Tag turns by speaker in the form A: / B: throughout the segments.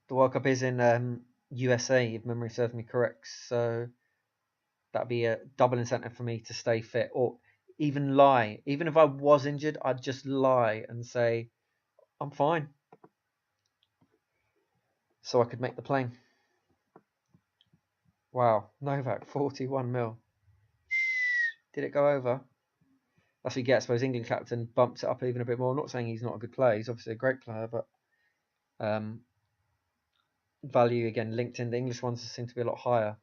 A: The World Cup is in USA, if memory serves me correct. So that'd be a double incentive for me to stay fit, or even lie. Even if I was injured, I'd just lie and say I'm fine, so I could make the plane. Wow, Novak, 41 mil. Did it go over? That's what you get. I suppose England captain bumps it up even a bit more. I'm not saying he's not a good player. He's obviously a great player, but value again linked in. The English ones seem to be a lot higher.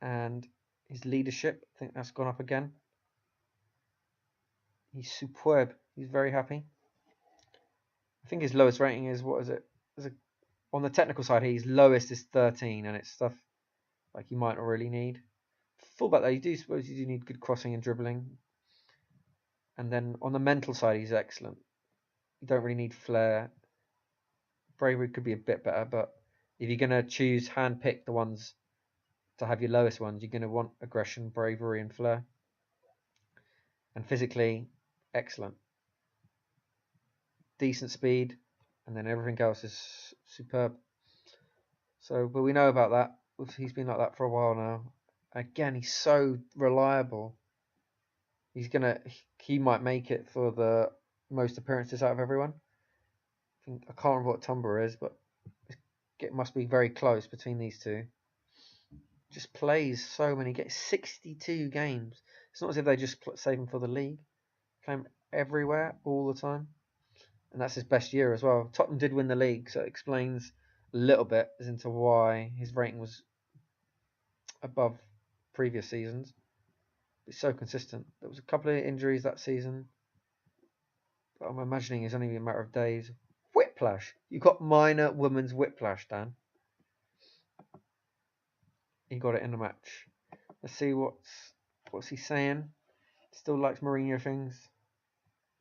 A: And his leadership, I think that's gone up again. He's superb. He's very happy. I think his lowest rating is, what is it? On the technical side, his lowest is 13, and it's stuff like you might not really need. Fullback, though, you do suppose you do need good crossing and dribbling. And then on the mental side, he's excellent. You don't really need flair. Bravery could be a bit better, but if you're going to choose, hand-pick the ones to have your lowest ones, you're going to want aggression, bravery, and flair. And physically, excellent. Decent speed, and then everything else is superb. So, but we know about that. He's been like that for a while now. Again, he's so reliable. He might make it for the most appearances out of everyone. I can't remember what Tumber is, but it must be very close between these two. Just plays so many games, 62 games. It's not as if they just save him for the league. Play him everywhere, all the time. And that's his best year as well. Tottenham did win the league, so it explains a little bit as into why his rating was above previous seasons. It's so consistent. There was a couple of injuries that season, but I'm imagining it's only a matter of days. Whiplash. You got minor woman's whiplash, Dan. He got it in the match. Let's see what's he saying. Still likes Mourinho things.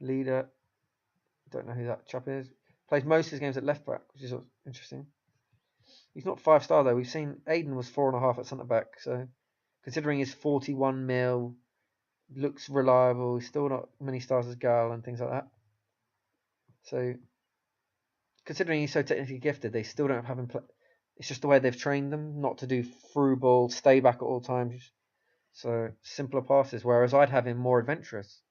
A: Leader. Don't know who that chap is. Plays most of his games at left back, which is interesting. He's not 5-star though. We've seen Aiden was 4.5 at centre back. So considering his 41 mil, looks reliable. He's still not many stars as Gal and things like that. So considering he's so technically gifted, they still don't have him play. It's just the way they've trained them not to do through ball, stay back at all times. So simpler passes. Whereas I'd have him more adventurous.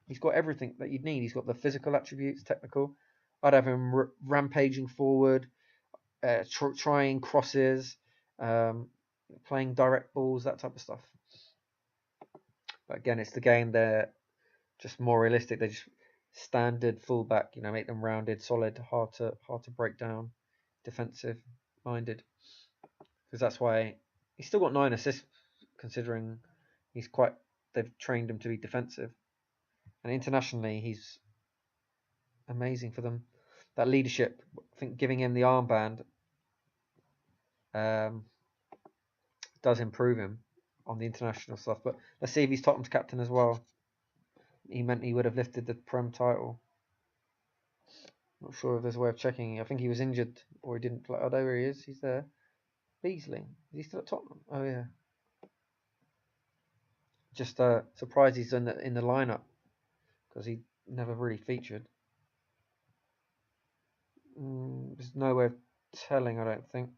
A: He's got everything that you'd need. He's got the physical attributes, technical. I'd have him rampaging forward, trying crosses, playing direct balls, that type of stuff. But again, it's the game. They're just more realistic. They're just standard fullback. Make them rounded, solid, hard to break down, defensive minded. Because that's why he's still got 9 assists, considering they've trained him to be defensive. And internationally, he's amazing for them. That leadership, I think, giving him the armband does improve him on the international stuff. But let's see if he's Tottenham's captain as well. He meant he would have lifted the Prem title. Not sure if there's a way of checking. I think he was injured or he didn't play. Oh, there he is. He's there. Beasley. Is he still at Tottenham? Oh, yeah. Just surprised he's in the lineup because he never really featured. There's no way of telling, I don't think.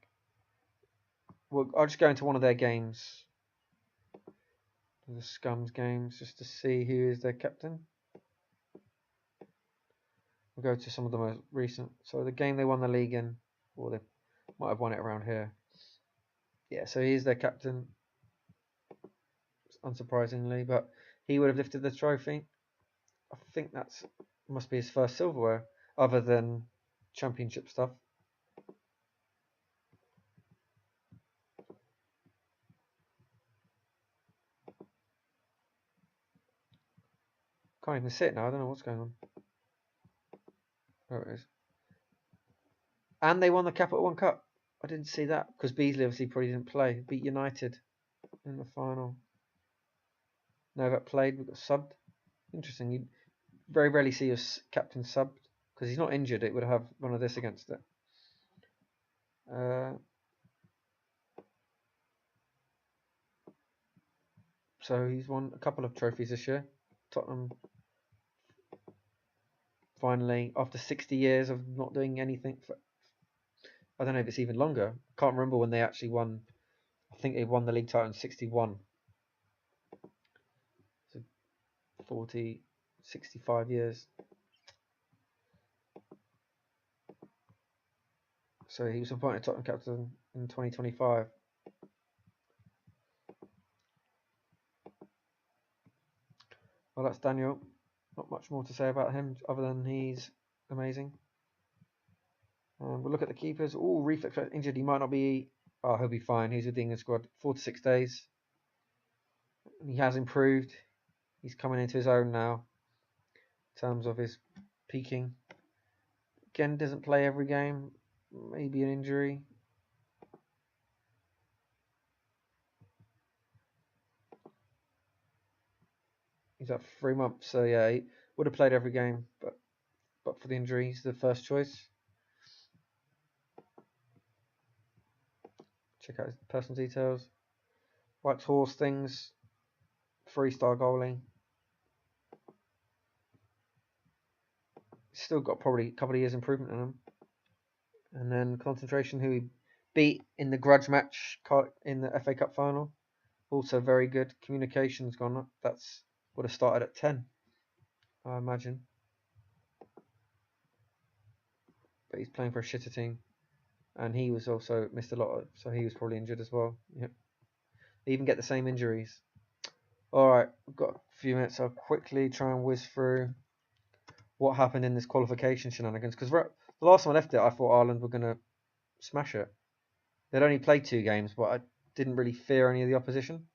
A: Well, I'll just go into one of their games, the Scums games, just to see who is their captain. We'll go to some of the most recent. So the game they won the league in, or they might have won it around here. Yeah, so he's their captain, unsurprisingly, but he would have lifted the trophy. I think must be his first silverware, other than championship stuff. Can't even see it now. I don't know what's going on. There it is. And they won the Capital One Cup. I didn't see that because Beasley obviously probably didn't play. Beat United in the final. Novak played. We got subbed. Interesting. You very rarely see your captain subbed because he's not injured. It would have one of this against it. So he's won a couple of trophies this year. Tottenham finally, after 60 years of not doing anything, I don't know if it's even longer. I can't remember when they actually won. I think they won the league title in 61. So 40, 65 years. So he was appointed Tottenham captain in 2025. Well, that's Daniel. Not much more to say about him other than he's amazing. We'll look at the keepers. Oh, reflex injured. He might not be. Oh, he'll be fine. He's with the England squad. 4 to 6 days. He has improved. He's coming into his own now in terms of his peaking. Again, doesn't play every game. Maybe an injury. He's at 3 months, so yeah, he would have played every game, but for the injury, he's the first choice. Check out his personal details. White Horse things. 3-star goalie. Still got probably a couple of years improvement in him. And then Concentration, who he beat in the grudge match in the FA Cup final. Also very good. Communication's gone up. That's would have started at 10, I imagine. But he's playing for a shitter team. And he was also missed a lot, so he was probably injured as well. Yep. They even get the same injuries. Alright, we've got a few minutes. I'll quickly try and whiz through what happened in this qualification shenanigans. Because the last time I left it, I thought Ireland were going to smash it. They'd only played 2 games, but I didn't really fear any of the opposition.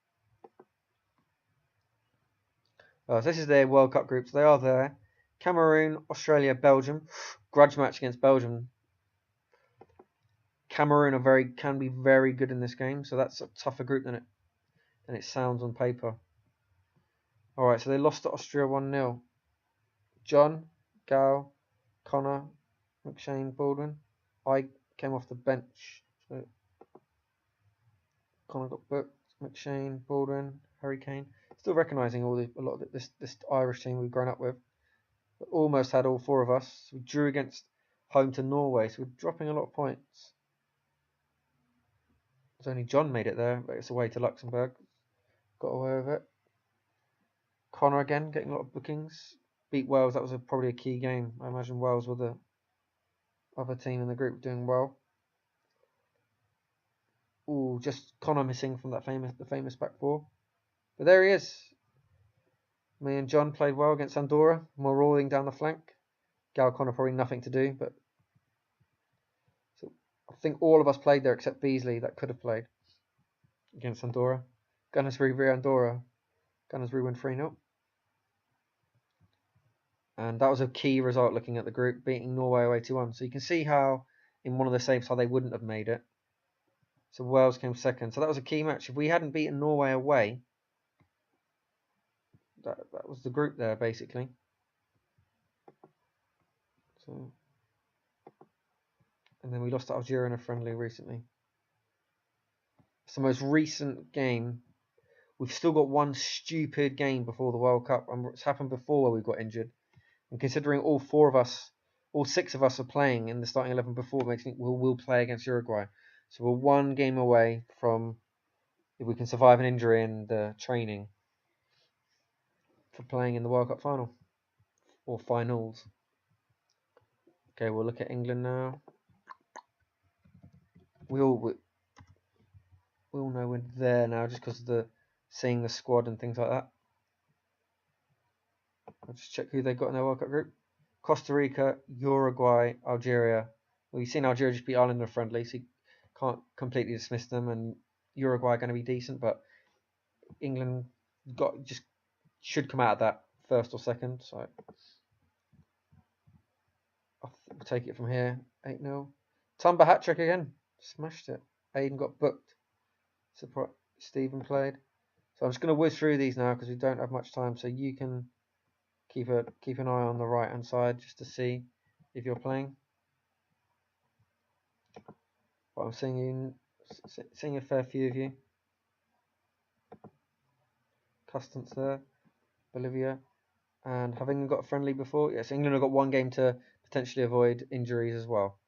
A: So this is their World Cup groups. They are there. Cameroon, Australia, Belgium. Grudge match against Belgium. Cameroon can be very good in this game, so that's a tougher group than it sounds on paper. Alright, so they lost to Austria 1-0. John, Gal, Connor, McShane, Baldwin. I came off the bench, so Connor got booked. McShane, Baldwin, Harry Kane. Still recognising a lot of this Irish team we've grown up with. But almost had all 4 of us. We drew against home to Norway, so we're dropping a lot of points. It's only John made it there, but it's away to Luxembourg. Got away with it. Connor again, getting a lot of bookings. Beat Wales, that was probably a key game. I imagine Wales were the other team in the group doing well. Ooh, just Connor missing from the famous back 4. But there he is. Me and John played well against Andorra, marauding down the flank. Gal Connor probably nothing to do, but so I think all of us played there except Beasley that could have played against Andorra. Gunnersbury v Andorra. Gunnersbury win 3-0. And that was a key result looking at the group, beating Norway away 2-1. So you can see how, in one of the saves, how they wouldn't have made it. So Wales came second. So that was a key match. If we hadn't beaten Norway away, that was the group there, basically. So, and then we lost to Algeria in a friendly recently. It's the most recent game. We've still got one stupid game before the World Cup, and it's happened before where we got injured. And considering all 6 of us are playing in the starting 11 before, it makes me think we'll play against Uruguay. So we're 1 game away from, if we can survive an injury in the training, for playing in the World Cup final or finals. Okay, we'll look at England now. We all know we're there now just because of seeing the squad and things like that. I'll just check who they got in their World Cup group. Costa Rica, Uruguay, Algeria. Well, you've seen Algeria just beat Ireland in a friendly, so you can't completely dismiss them. And Uruguay are going to be decent, but England should come out of that first or second. So we'll take it from here. 8-0. Tumba hat-trick again. Smashed it. Aiden got booked. Stephen played. So I'm just going to whiz through these now because we don't have much time. So you can keep an eye on the right hand side just to see if you're playing. But I'm seeing a fair few of you. Custance there. Bolivia. And have England got a friendly before? Yes, England have got 1 game to potentially avoid injuries as well.